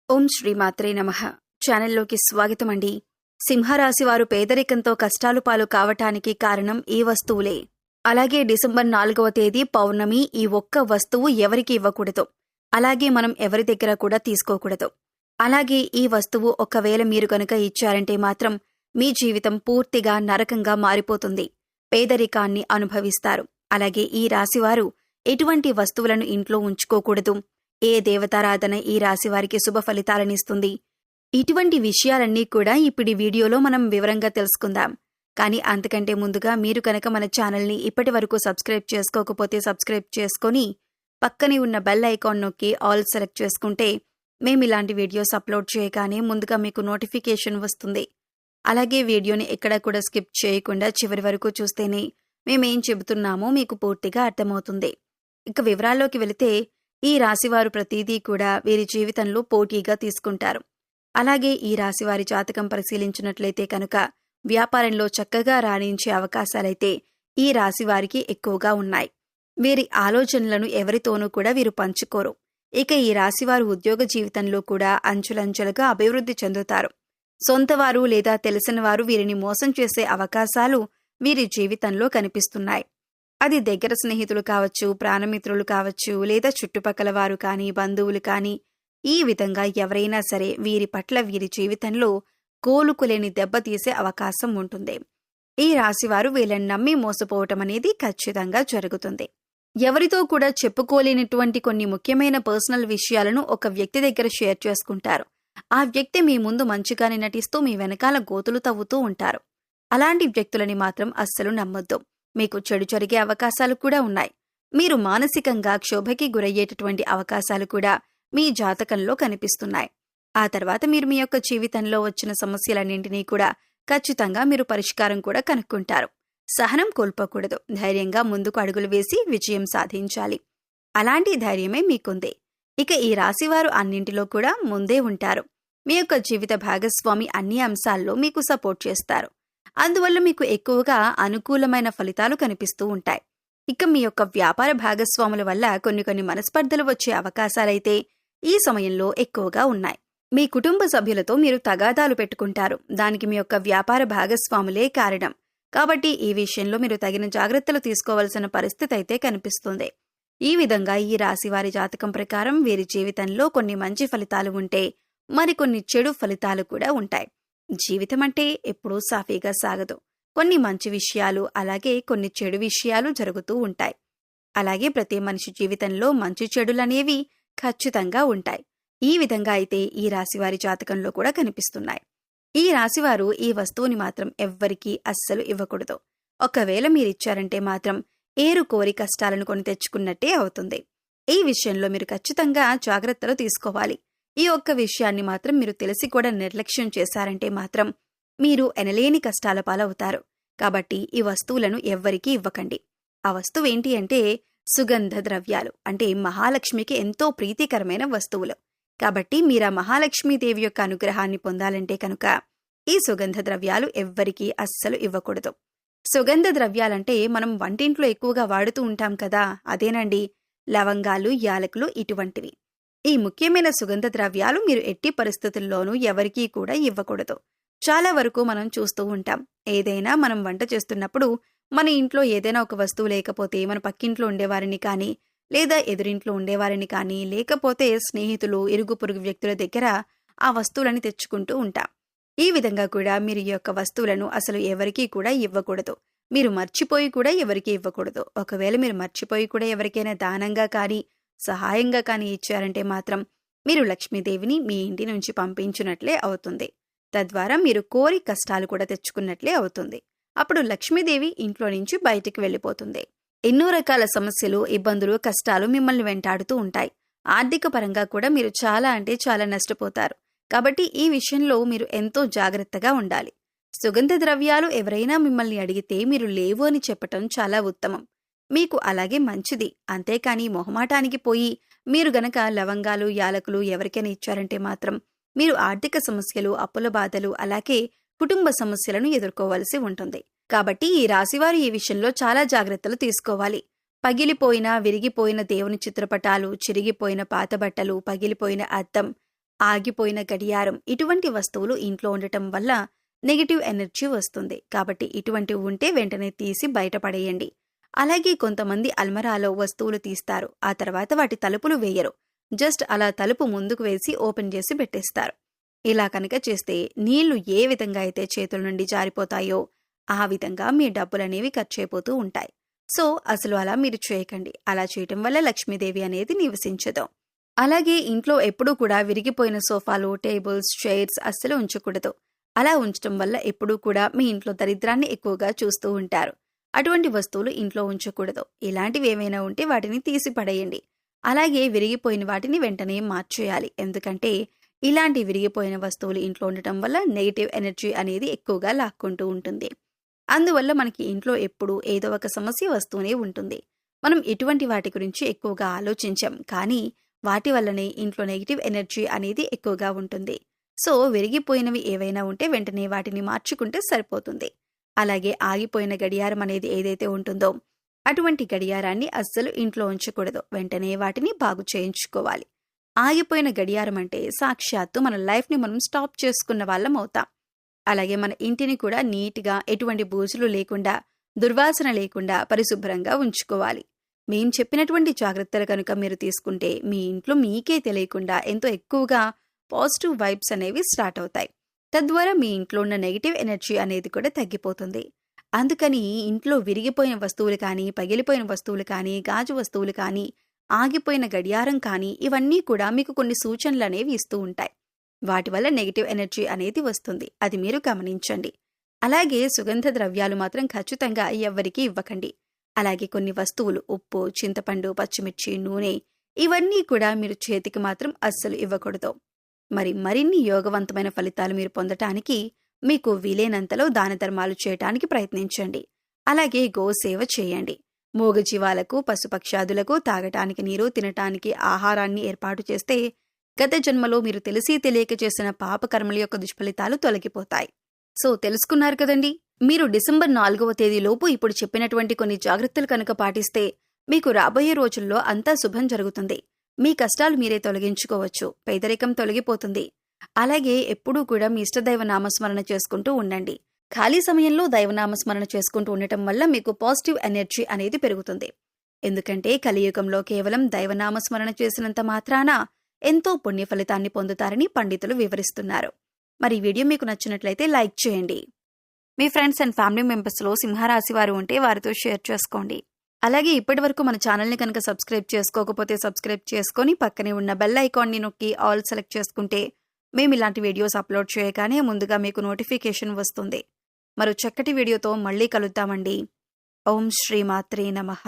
ఓం శ్రీ మాత్రే నమః. ఛానల్లోకి స్వాగతమండి. సింహరాశి వారు పేదరికంతో కష్టాలు పాలు కావటానికి కారణం ఈ వస్తువులే. అలాగే డిసెంబర్ 4వ తేదీ పౌర్ణమి, ఈ ఒక్క వస్తువు ఎవరికి ఇవ్వకూడదు. అలాగే మనం ఎవరి దగ్గర కూడా తీసుకోకూడదు. అలాగే ఈ వస్తువు ఒకవేళ మీరు కనుక ఇచ్చారంటే మాత్రం మీ జీవితం పూర్తిగా నరకంగా మారిపోతుంది. పేదరికాన్ని అనుభవిస్తారు. అలాగే ఈ రాశివారు ఎటువంటి వస్తువులను ఇంట్లో ఉంచుకోకూడదు. ఏ దేవతారాధన ఈ రాశివారికి శుభ ఫలితాలనిస్తుంది? ఇటువంటి విషయాలన్నీ కూడా ఇప్పుడు ఈ వీడియోలో మనం వివరంగా తెలుసుకుందాం. కానీ అంతకంటే ముందుగా మీరు కనుక మన ఛానల్ని ఇప్పటి వరకు సబ్స్క్రైబ్ చేసుకోకపోతే సబ్స్క్రైబ్ చేసుకొని పక్కనే ఉన్న బెల్ ఐకాన్ నొక్కి ఆల్ సెలెక్ట్ చేసుకుంటే మేము ఇలాంటి వీడియోస్ అప్లోడ్ చేయగానే ముందుగా మీకు నోటిఫికేషన్ వస్తుంది. అలాగే వీడియోని ఎక్కడా కూడా స్కిప్ చేయకుండా చివరి వరకు చూస్తేనే మేమేం చెబుతున్నామో మీకు పూర్తిగా అర్థమవుతుంది. ఇక వివరాల్లోకి వెళితే ఈ రాశివారు ప్రతిదీ కూడా వీరి జీవితంలో పోటీగా తీసుకుంటారు. అలాగే ఈ రాశివారి జాతకం పరిశీలించినట్లయితే కనుక వ్యాపారంలో చక్కగా రాణించే అవకాశాలైతే ఈ రాశివారికి ఎక్కువగా ఉన్నాయి. వీరి ఆలోచనలను ఎవరితోనూ కూడా వీరు పంచుకోరు. ఇక ఈ రాశివారు ఉద్యోగ జీవితంలో కూడా అంచులంచెలుగా అభివృద్ధి చెందుతారు. సొంతవారు లేదా తెలిసిన వారు వీరిని మోసం చేసే అవకాశాలు వీరి జీవితంలో కనిపిస్తున్నాయి. అది దగ్గర స్నేహితులు కావచ్చు, ప్రాణమిత్రులు కావచ్చు, లేదా చుట్టుపక్కల వారు కానీ, బంధువులు కానీ, ఈ విధంగా ఎవరైనా సరే వీరి పట్ల వీరి జీవితంలో కోలుకులేని దెబ్బతీసే అవకాశం ఉంటుంది. ఈ రాశివారు వీళ్ళని నమ్మి మోసపోవటం అనేది ఖచ్చితంగా జరుగుతుంది. ఎవరితో కూడా చెప్పుకోలేనటువంటి కొన్ని ముఖ్యమైన పర్సనల్ విషయాలను ఒక వ్యక్తి దగ్గర షేర్ చేసుకుంటారు. ఆ వ్యక్తి మీ ముందు మంచిగానే నటిస్తూ మీ వెనకాల గోతులు తవ్వుతూ ఉంటారు. అలాంటి వ్యక్తులని మాత్రం అస్సలు నమ్మొద్దు. మీకు చెడు జరిగే అవకాశాలు కూడా ఉన్నాయి. మీరు మానసికంగా క్షోభకి గురయ్యేటటువంటి అవకాశాలు కూడా మీ జాతకంలో కనిపిస్తున్నాయి. ఆ తర్వాత మీరు మీ యొక్క జీవితంలో వచ్చిన సమస్యలన్నింటినీ కూడా ఖచ్చితంగా మీరు పరిష్కారం కూడా కనుక్కుంటారు. సహనం కోల్పోకూడదు. ధైర్యంగా ముందుకు అడుగులు వేసి విజయం సాధించాలి. అలాంటి ధైర్యమే మీకుంది. ఇక ఈ రాశివారు అన్నింటిలో కూడా ముందే ఉంటారు. మీ యొక్క జీవిత భాగస్వామి అన్ని అంశాల్లో మీకు సపోర్ట్ చేస్తారు. అందువల్ల మీకు ఎక్కువగా అనుకూలమైన ఫలితాలు కనిపిస్తూ ఉంటాయి. ఇక మీ యొక్క వ్యాపార భాగస్వాముల వల్ల కొన్ని మనస్పర్ధలు వచ్చే అవకాశాలైతే ఈ సమయంలో ఎక్కువగా ఉన్నాయి. మీ కుటుంబ సభ్యులతో మీరు తగాదాలు పెట్టుకుంటారు. దానికి మీ యొక్క వ్యాపార భాగస్వాములే కారణం. కాబట్టి ఈ విషయంలో మీరు తగిన జాగ్రత్తలు తీసుకోవాల్సిన పరిస్థితి అయితే కనిపిస్తుంది. ఈ విధంగా ఈ రాశి వారి జాతకం ప్రకారం వీరి జీవితంలో కొన్ని మంచి ఫలితాలు ఉంటే మరికొన్ని చెడు ఫలితాలు కూడా ఉంటాయి. జీవితం అంటే ఎప్పుడూ సాఫీగా సాగదు. కొన్ని మంచి విషయాలు అలాగే కొన్ని చెడు విషయాలు జరుగుతూ ఉంటాయి. అలాగే ప్రతి మనిషి జీవితంలో మంచి చెడులనేవి ఖచ్చితంగా ఉంటాయి. ఈ విధంగా అయితే ఈ రాశివారి జాతకంలో కూడా కనిపిస్తున్నాయి. ఈ రాశివారు ఈ వస్తువుని మాత్రం ఎవ్వరికీ అస్సలు ఇవ్వకూడదు. ఒకవేళ మీరిచ్చారంటే మాత్రం ఏరు కోరి కష్టాలను కొని తెచ్చుకున్నట్టే అవుతుంది. ఈ విషయంలో మీరు ఖచ్చితంగా జాగ్రత్తలు తీసుకోవాలి. ఈ ఒక్క విషయాన్ని మాత్రం మీరు తెలిసి కూడా నిర్లక్ష్యం చేశారంటే మాత్రం మీరు ఎనలేని కష్టాల పాలవుతారు. కాబట్టి ఈ వస్తువులను ఎవ్వరికీ ఇవ్వకండి. ఆ వస్తువేంటి అంటే సుగంధ ద్రవ్యాలు, అంటే మహాలక్ష్మికి ఎంతో ప్రీతికరమైన వస్తువులు. కాబట్టి మీరా మహాలక్ష్మీదేవి యొక్క అనుగ్రహాన్ని పొందాలంటే కనుక ఈ సుగంధ ద్రవ్యాలు ఎవ్వరికీ అస్సలు ఇవ్వకూడదు. సుగంధ ద్రవ్యాలంటే మనం వంటింట్లో ఎక్కువగా వాడుతూ ఉంటాం కదా, అదేనండి లవంగాలు, యాలకులు ఇటువంటివి. ఈ ముఖ్యమైన సుగంధ ద్రవ్యాలు మీరు ఎట్టి పరిస్థితుల్లోనూ ఎవరికీ కూడా ఇవ్వకూడదు. చాలా వరకు మనం చూస్తూ ఉంటాం, ఏదైనా మనం వంట చేస్తున్నప్పుడు మన ఇంట్లో ఏదైనా ఒక వస్తువు లేకపోతే మన పక్కింట్లో ఉండేవారిని కానీ, లేదా ఎదురింట్లో ఉండేవారిని కానీ, లేకపోతే స్నేహితులు, ఇరుగు పొరుగు వ్యక్తుల దగ్గర ఆ వస్తువులని తెచ్చుకుంటూ ఉంటాం. ఈ విధంగా కూడా మీరు ఈ యొక్క వస్తువులను అసలు ఎవరికీ కూడా ఇవ్వకూడదు. మీరు మర్చిపోయి కూడా ఎవరికీ ఇవ్వకూడదు. ఒకవేళ మీరు మర్చిపోయి కూడా ఎవరికైనా దానంగా కానీ, సహాయంగా కానీ ఇచ్చారంటే మాత్రం మీరు లక్ష్మీదేవిని మీ ఇంటి నుంచి పంపించినట్లే అవుతుంది. తద్వారా మీరు కోరి కష్టాలు కూడా తెచ్చుకున్నట్లే అవుతుంది. అప్పుడు లక్ష్మీదేవి ఇంట్లో నుంచి బయటికి వెళ్ళిపోతుంది. ఎన్నో రకాల సమస్యలు, ఇబ్బందులు, కష్టాలు మిమ్మల్ని వెంటాడుతూ ఉంటాయి. ఆర్థిక పరంగా కూడా మీరు చాలా అంటే చాలా నష్టపోతారు. కాబట్టి ఈ విషయంలో మీరు ఎంతో జాగ్రత్తగా ఉండాలి. సుగంధ ద్రవ్యాలు ఎవరైనా మిమ్మల్ని అడిగితే మీరు లేవు అని చెప్పటం చాలా ఉత్తమం. మీకు అలాగే మంచిది. అంతేకాని మొహమాటానికి పోయి మీరు గనక లవంగాలు, యాలకులు ఎవరికైనా ఇచ్చారంటే మాత్రం మీరు ఆర్థిక సమస్యలు, అప్పుల బాధలు, అలాగే కుటుంబ సమస్యలను ఎదుర్కోవలసి ఉంటుంది. కాబట్టి ఈ రాశివారు ఈ విషయంలో చాలా జాగ్రత్తలు తీసుకోవాలి. పగిలిపోయిన, విరిగిపోయిన దేవుని చిత్రపటాలు, చిరిగిపోయిన పాత బట్టలు, పగిలిపోయిన అద్దం, ఆగిపోయిన గడియారం ఇటువంటి వస్తువులు ఇంట్లో ఉండటం వల్ల నెగటివ్ ఎనర్జీ వస్తుంది. కాబట్టి ఇటువంటివి ఉంటే వెంటనే తీసి బయటపడేయండి. అలాగే కొంతమంది అల్మరాలో వస్తువులు తీస్తారు, ఆ తర్వాత వాటి తలుపులు వేయరు, జస్ట్ అలా తలుపు ముందుకు వేసి ఓపెన్ చేసి పెట్టేస్తారు. ఇలా కనుక చేస్తే నీళ్లు ఏ విధంగా అయితే చేతుల నుండి జారిపోతాయో ఆ విధంగా మీ డబ్బులనేవి ఖర్చయిపోతూ ఉంటాయి. సో అసలు అలా మీరు చేయకండి. అలా చేయటం వల్ల లక్ష్మీదేవి అనేది నివసించదు. అలాగే ఇంట్లో ఎప్పుడూ కూడా విరిగిపోయిన సోఫాలు, టేబుల్స్, చైర్స్ అస్సలు ఉంచకూడదు. అలా ఉంచటం వల్ల ఎప్పుడూ కూడా మీ ఇంట్లో దరిద్రాన్ని ఎక్కువగా చూస్తూ ఉంటారు. అటువంటి వస్తువులు ఇంట్లో ఉంచకూడదు. ఇలాంటివి ఏమైనా ఉంటే వాటిని తీసి పడేయండి. అలాగే విరిగిపోయిన వాటిని వెంటనే మార్చేయాలి. ఎందుకంటే ఇలాంటి విరిగిపోయిన వస్తువులు ఇంట్లో ఉండటం వల్ల నెగిటివ్ ఎనర్జీ అనేది ఎక్కువగా లాక్కుంటూ ఉంటుంది. అందువల్ల మనకి ఇంట్లో ఎప్పుడూ ఏదో ఒక సమస్య వస్తూనే ఉంటుంది. మనం ఎటువంటి వాటి గురించి ఎక్కువగా ఆలోచించాం, కానీ వాటి వల్లనే ఇంట్లో నెగిటివ్ ఎనర్జీ అనేది ఎక్కువగా ఉంటుంది. సో విరిగిపోయినవి ఏవైనా ఉంటే వెంటనే వాటిని మార్చుకుంటే సరిపోతుంది. అలాగే ఆగిపోయిన గడియారం అనేది ఏదైతే ఉంటుందో అటువంటి గడియారాన్ని అస్సలు ఇంట్లో ఉంచకూడదు. వెంటనే వాటిని బాగు చేయించుకోవాలి. ఆగిపోయిన గడియారం అంటే సాక్షాత్తు మన లైఫ్ని మనం స్టాప్ చేసుకున్న వాళ్ళం అవుతాం. అలాగే మన ఇంటిని కూడా నీట్గా, ఎటువంటి బూజులు లేకుండా, దుర్వాసన లేకుండా పరిశుభ్రంగా ఉంచుకోవాలి. మేం చెప్పినటువంటి జాగ్రత్తలు కనుక మీరు తీసుకుంటే మీ ఇంట్లో మీకే తెలియకుండా ఎంతో ఎక్కువగా పాజిటివ్ వైబ్స్ అనేవి స్టార్ట్ అవుతాయి. తద్వారా మీ ఇంట్లో ఉన్న నెగిటివ్ ఎనర్జీ అనేది కూడా తగ్గిపోతుంది. అందుకని ఇంట్లో విరిగిపోయిన వస్తువులు కానీ, పగిలిపోయిన వస్తువులు కానీ, గాజు వస్తువులు కానీ, ఆగిపోయిన గడియారం కానీ ఇవన్నీ కూడా మీకు కొన్ని సూచనలు అనేవి ఇస్తూ ఉంటాయి. వాటి వల్ల నెగిటివ్ ఎనర్జీ అనేది వస్తుంది. అది మీరు గమనించండి. అలాగే సుగంధ ద్రవ్యాలు మాత్రం ఖచ్చితంగా ఎవ్వరికీ ఇవ్వకండి. అలాగే కొన్ని వస్తువులు ఉప్పు, చింతపండు, పచ్చిమిర్చి, నూనె ఇవన్నీ కూడా మీరు చేతికి మాత్రం అస్సలు ఇవ్వకూడదు. మరిన్ని యోగవంతమైన ఫలితాలు మీరు పొందటానికి మీకు వీలైనంతలో దాన ధర్మాలు చేయటానికి ప్రయత్నించండి. అలాగే గోసేవ చేయండి. మూగజీవాలకు, పశుపక్షాదులకు తాగటానికి నీరు, తినటానికి ఆహారాన్ని ఏర్పాటు చేస్తే గత జన్మలో మీరు తెలిసి తెలియక చేసిన పాపకర్మల యొక్క దుష్ఫలితాలు తొలగిపోతాయి. సో తెలుసుకున్నారు కదండి. మీరు డిసెంబర్ 4వ తేదీలోపు ఇప్పుడు చెప్పినటువంటి కొన్ని జాగ్రత్తలు కనుక పాటిస్తే మీకు రాబోయే రోజుల్లో అంతా శుభం జరుగుతుంది. మీ కష్టాలు మీరే తొలగించుకోవచ్చు. పేదరికం తొలగిపోతుంది. అలాగే ఎప్పుడూ కూడా మీ ఇష్టదైవ నామస్మరణ చేసుకుంటూ ఉండండి. ఖాళీ సమయంలో దైవనామస్మరణ చేసుకుంటూ ఉండటం వల్ల మీకు పాజిటివ్ ఎనర్జీ అనేది పెరుగుతుంది. ఎందుకంటే కలియుగంలో కేవలం దైవనామస్మరణ చేసినంత మాత్రాన ఎంతో పుణ్య ఫలితాన్ని పొందుతారని పండితులు వివరిస్తున్నారు. మరి ఈ వీడియో మీకు నచ్చినట్లయితే లైక్ చేయండి. మీ ఫ్రెండ్స్ అండ్ ఫ్యామిలీ మెంబర్స్లో సింహరాశి వారు ఉంటే వారితో షేర్ చేసుకోండి. అలాగే ఇప్పటివరకు మన ఛానల్ని కనుక సబ్స్క్రైబ్ చేసుకోకపోతే సబ్స్క్రైబ్ చేసుకొని పక్కనే ఉన్న బెల్ ఐకాన్ని నొక్కి ఆల్ సెలెక్ట్ చేసుకుంటే మేము ఇలాంటి వీడియోస్ అప్లోడ్ చేయగానే ముందుగా మీకు నోటిఫికేషన్ వస్తుంది. మరో చక్కటి వీడియోతో మళ్ళీ కలుద్దామండి. ఓం శ్రీ మాత్రే నమః.